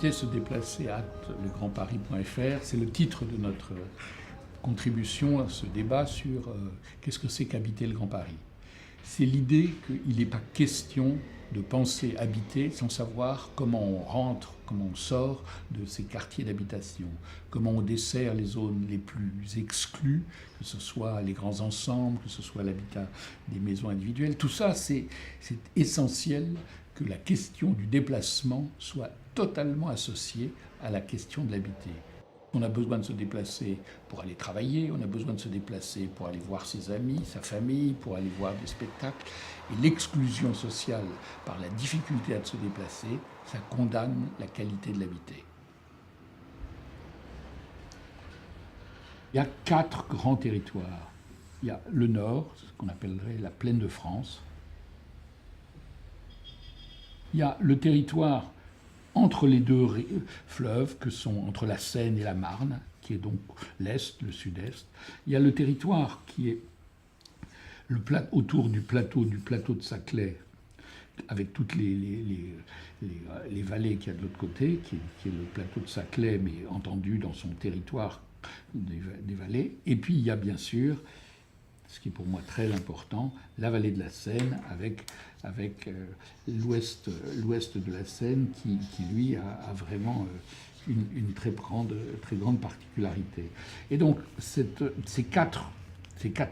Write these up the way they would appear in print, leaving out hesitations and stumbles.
Habiter, se déplacer, legrandparis.fr, c'est le titre de notre contribution à ce débat sur qu'est-ce que c'est qu'habiter le Grand Paris. C'est l'idée qu'il n'est pas question de penser habiter sans savoir comment on rentre, comment on sort de ces quartiers d'habitation, comment on dessert les zones les plus exclues, que ce soit les grands ensembles, que ce soit l'habitat des maisons individuelles. Tout ça, c'est essentiel que la question du déplacement soit totalement associée à la question de l'habiter. On a besoin de se déplacer pour aller travailler, on a besoin de se déplacer pour aller voir ses amis, sa famille, pour aller voir des spectacles. Et l'exclusion sociale par la difficulté à se déplacer, ça condamne la qualité de l'habiter. Il y a 4 grands territoires. Il y a le nord, ce qu'on appellerait la plaine de France. Il y a le territoire entre les deux fleuves, que sont entre la Seine et la Marne, qui est donc l'Est, le Sud-Est. Il y a le territoire qui est autour du plateau de Saclay, avec toutes les vallées qu'il y a de l'autre côté, qui est le plateau de Saclay, mais entendu dans son territoire des vallées. Et puis il y a bien sûr, ce qui est pour moi très important, la vallée de la Seine, avec l'ouest de la Seine, qui lui a vraiment une très grande particularité. Et donc ces quatre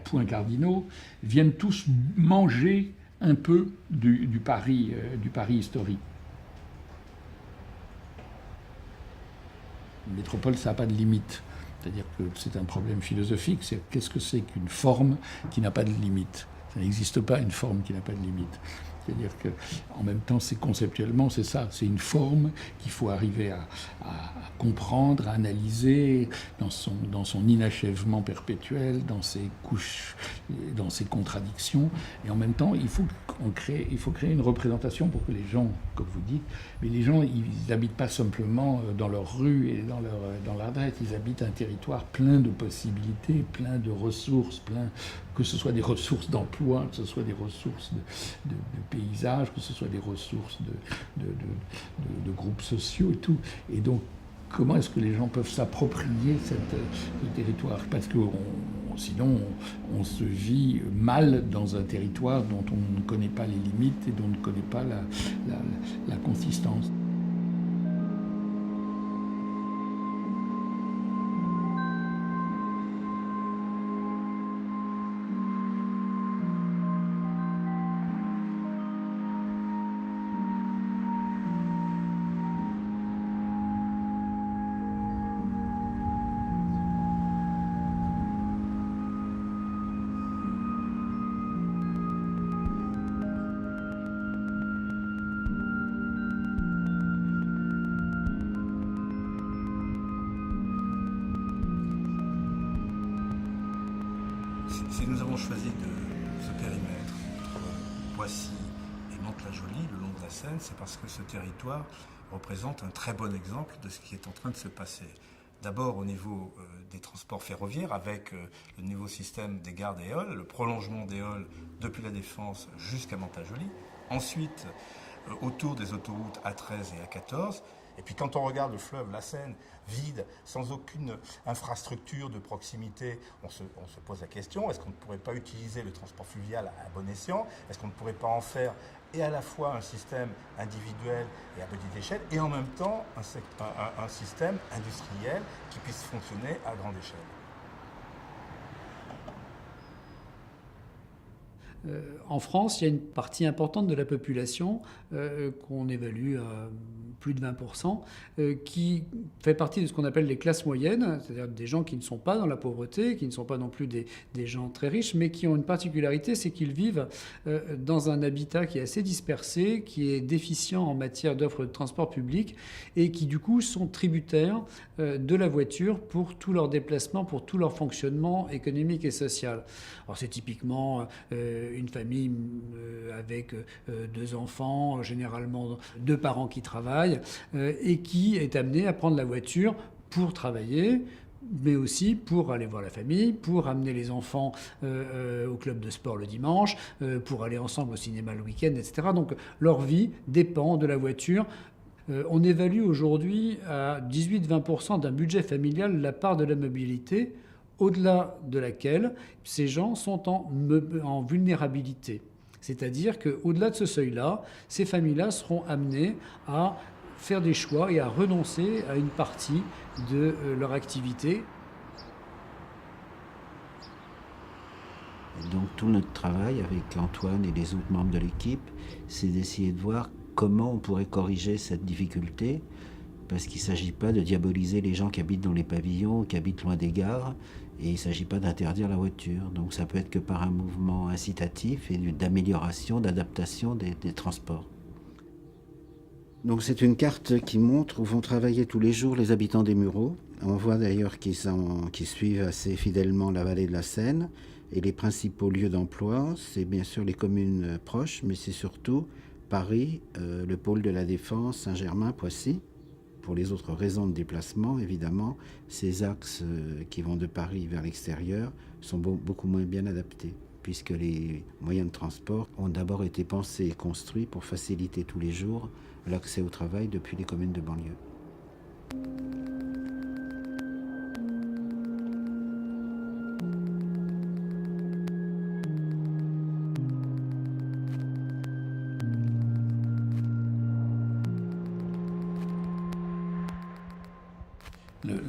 points cardinaux viennent tous manger un peu du Paris historique. Une métropole, ça n'a pas de limite. C'est-à-dire que c'est un problème philosophique, c'est qu'est-ce que c'est qu'une forme qui n'a pas de limite ? Ça n'existe pas une forme qui n'a pas de limite. C'est-à-dire qu'en même temps, c'est conceptuellement, c'est ça. C'est une forme qu'il faut arriver à comprendre, à analyser dans son inachèvement perpétuel, dans ses couches, dans ses contradictions. Et en même temps, il faut créer une représentation pour que les gens, comme vous dites, mais les gens, ils n'habitent pas simplement dans leur rue et dans leur adresse. Ils habitent un territoire plein de possibilités, plein de ressources, que ce soit des ressources d'emploi, que ce soit des ressources de paysages, que ce soit des ressources de groupes sociaux et tout. Et donc, comment est-ce que les gens peuvent s'approprier ce territoire ? Parce que sinon, on se vit mal dans un territoire dont on ne connaît pas les limites et dont on ne connaît pas la consistance. Si nous avons choisi ce périmètre entre Poissy et Mantes-la-Jolie, le long de la Seine, c'est parce que ce territoire représente un très bon exemple de ce qui est en train de se passer. D'abord au niveau des transports ferroviaires, avec le nouveau système des gares des Halles, le prolongement des Halles depuis la Défense jusqu'à Mantes-la-Jolie. Ensuite, autour des autoroutes A13 et A14. Et puis quand on regarde le fleuve, la Seine, vide, sans aucune infrastructure de proximité, on se pose la question, est-ce qu'on ne pourrait pas utiliser le transport fluvial à bon escient ? Est-ce qu'on ne pourrait pas en faire et à la fois un système individuel et à petite échelle, et en même temps un système industriel qui puisse fonctionner à grande échelle ? En France, il y a une partie importante de la population qu'on évalue à plus de 20%, qui fait partie de ce qu'on appelle les classes moyennes, c'est-à-dire des gens qui ne sont pas dans la pauvreté, qui ne sont pas non plus des gens très riches, mais qui ont une particularité, c'est qu'ils vivent dans un habitat qui est assez dispersé, qui est déficient en matière d'offres de transport public et qui du coup sont tributaires de la voiture pour tous leurs déplacements, pour tout leur fonctionnement économique et social. Alors c'est typiquement une famille avec 2 enfants, généralement 2 parents qui travaillent, et qui est amenée à prendre la voiture pour travailler, mais aussi pour aller voir la famille, pour amener les enfants au club de sport le dimanche, pour aller ensemble au cinéma le week-end, etc. Donc leur vie dépend de la voiture On évalue aujourd'hui à 18-20% d'un budget familial la part de la mobilité, au-delà de laquelle ces gens sont en vulnérabilité. C'est-à-dire qu'au-delà de ce seuil-là, ces familles-là seront amenées à faire des choix et à renoncer à une partie de leur activité. Donc tout notre travail avec Antoine et les autres membres de l'équipe, c'est d'essayer de voir comment on pourrait corriger cette difficulté, parce qu'il ne s'agit pas de diaboliser les gens qui habitent dans les pavillons, qui habitent loin des gares, et il ne s'agit pas d'interdire la voiture. Donc ça peut être que par un mouvement incitatif et d'amélioration, d'adaptation des transports. Donc c'est une carte qui montre où vont travailler tous les jours les habitants des Mureaux. On voit d'ailleurs qu'ils suivent assez fidèlement la vallée de la Seine. Et les principaux lieux d'emploi, c'est bien sûr les communes proches, mais c'est surtout Paris, le pôle de la Défense, Saint-Germain, Poissy. Pour les autres raisons de déplacement, évidemment, ces axes qui vont de Paris vers l'extérieur sont beaucoup moins bien adaptés, puisque les moyens de transport ont d'abord été pensés et construits pour faciliter tous les jours l'accès au travail depuis les communes de banlieue.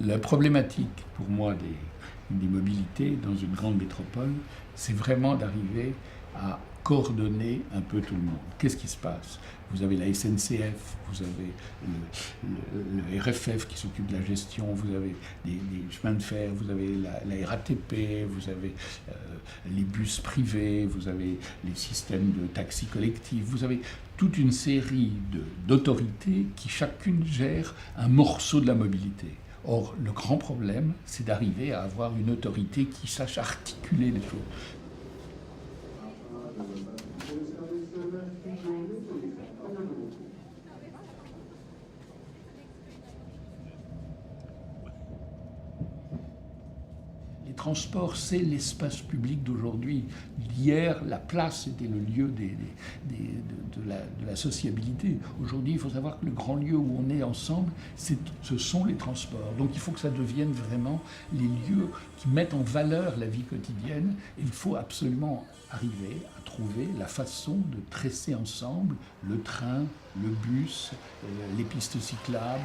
La problématique, pour moi, des mobilités dans une grande métropole, c'est vraiment d'arriver à coordonner un peu tout le monde. Qu'est-ce qui se passe? Vous avez la SNCF, vous avez le RFF qui s'occupe de la gestion, vous avez des chemins de fer, vous avez la RATP, vous avez les bus privés, vous avez les systèmes de taxis collectifs, vous avez toute une série d'autorités qui chacune gère un morceau de la mobilité. Or, le grand problème, c'est d'arriver à avoir une autorité qui sache articuler les choses. Les transports, c'est l'espace public d'aujourd'hui. Hier, la place était le lieu de la sociabilité. Aujourd'hui, il faut savoir que le grand lieu où on est ensemble, ce sont les transports. Donc il faut que ça devienne vraiment les lieux qui mettent en valeur la vie quotidienne. Et il faut absolument arriver à trouver la façon de tresser ensemble le train, le bus, les pistes cyclables.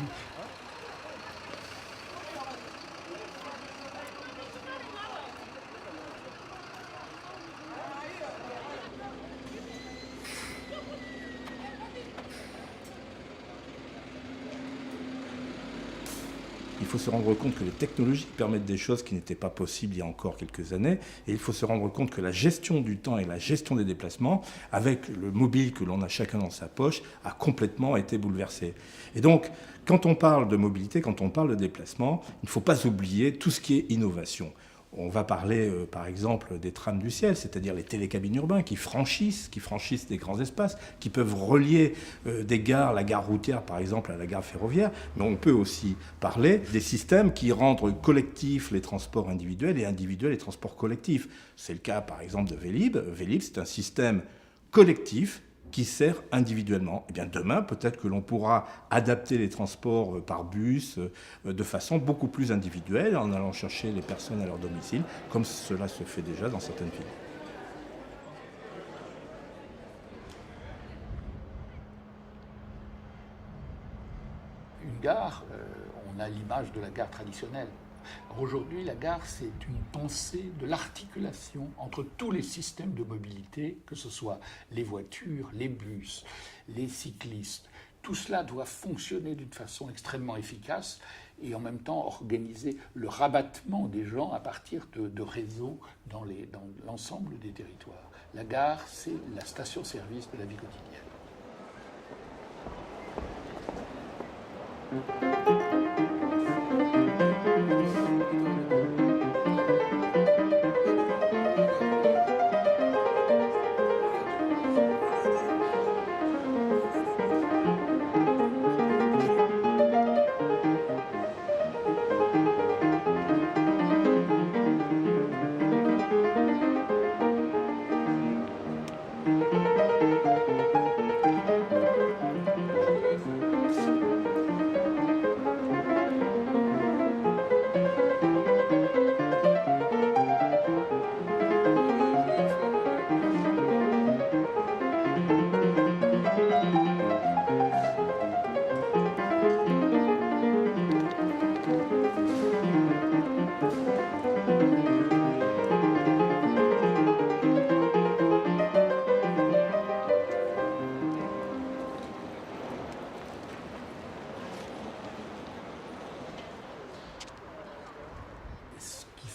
Il faut se rendre compte que les technologies permettent des choses qui n'étaient pas possibles il y a encore quelques années. Et il faut se rendre compte que la gestion du temps et la gestion des déplacements, avec le mobile que l'on a chacun dans sa poche, a complètement été bouleversée. Et donc, quand on parle de mobilité, quand on parle de déplacement, il ne faut pas oublier tout ce qui est innovation. On va parler, par exemple, des trams du ciel, c'est-à-dire les télécabines urbains qui franchissent des grands espaces, qui peuvent relier des gares, la gare routière, par exemple, à la gare ferroviaire. Mais on peut aussi parler des systèmes qui rendent collectifs les transports individuels et individuels les transports collectifs. C'est le cas, par exemple, de Vélib'. Vélib', c'est un système collectif qui sert individuellement. Et bien demain, peut-être que l'on pourra adapter les transports par bus de façon beaucoup plus individuelle, en allant chercher les personnes à leur domicile, comme cela se fait déjà dans certaines villes. Une gare, on a l'image de la gare traditionnelle. Aujourd'hui, la gare, c'est une pensée de l'articulation entre tous les systèmes de mobilité, que ce soit les voitures, les bus, les cyclistes. Tout cela doit fonctionner d'une façon extrêmement efficace et en même temps organiser le rabattement des gens à partir de réseaux dans l'ensemble des territoires. La gare, c'est la station-service de la vie quotidienne.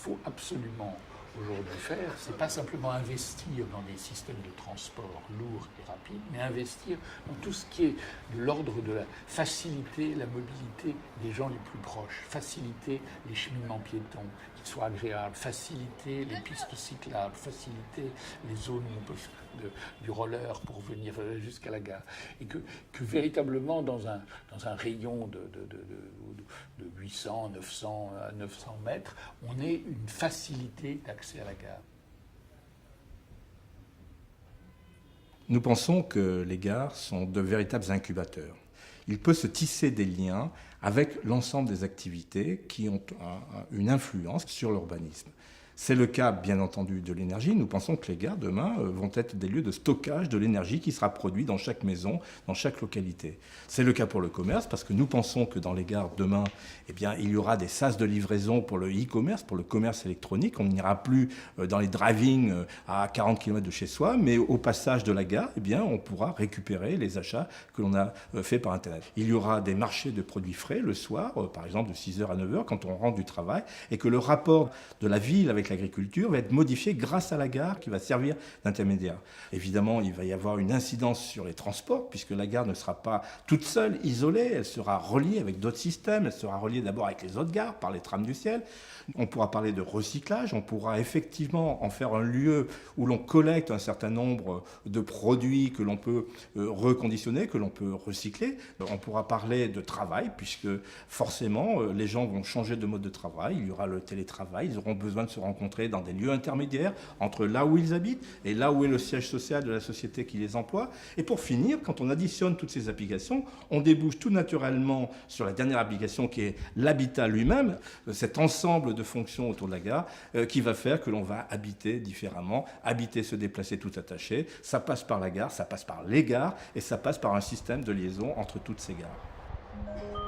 faut absolument aujourd'hui faire, c'est pas simplement investir dans des systèmes de transport lourds et rapides, mais investir dans tout ce qui est de l'ordre de la faciliter la mobilité des gens les plus proches, faciliter les cheminements piétons, qu'ils soient agréables, faciliter les pistes cyclables, faciliter les zones où on peut du roller pour venir jusqu'à la gare. Et que véritablement, dans un rayon de 800, 900 mètres, on ait une facilité d'accès à la gare. Nous pensons que les gares sont de véritables incubateurs. Il peut se tisser des liens avec l'ensemble des activités qui ont une influence sur l'urbanisme. C'est le cas, bien entendu, de l'énergie. Nous pensons que les gares, demain, vont être des lieux de stockage de l'énergie qui sera produite dans chaque maison, dans chaque localité. C'est le cas pour le commerce, parce que nous pensons que dans les gares, demain, eh bien, il y aura des sas de livraison pour le e-commerce, pour le commerce électronique. On n'ira plus dans les driving à 40 km de chez soi, mais au passage de la gare, eh bien, on pourra récupérer les achats que l'on a faits par Internet. Il y aura des marchés de produits frais le soir, par exemple de 6h à 9h, quand on rentre du travail, et que le rapport de la ville avec l'agriculture va être modifié grâce à la gare qui va servir d'intermédiaire. Évidemment, il va y avoir une incidence sur les transports, puisque la gare ne sera pas toute seule, isolée, elle sera reliée avec d'autres systèmes, elle sera reliée d'abord avec les autres gares, par les trams du ciel. On pourra parler de recyclage, on pourra effectivement en faire un lieu où l'on collecte un certain nombre de produits que l'on peut reconditionner, que l'on peut recycler. On pourra parler de travail, puisque forcément, les gens vont changer de mode de travail, il y aura le télétravail, ils auront besoin de se rencontrer dans des lieux intermédiaires entre là où ils habitent et là où est le siège social de la société qui les emploie. Et pour finir, quand on additionne toutes ces applications, on débouche tout naturellement sur la dernière application qui est l'habitat lui-même, cet ensemble de fonctions autour de la gare qui va faire que l'on va habiter différemment, habiter, se déplacer tout attaché. Ça passe par la gare, ça passe par les gares et ça passe par un système de liaison entre toutes ces gares.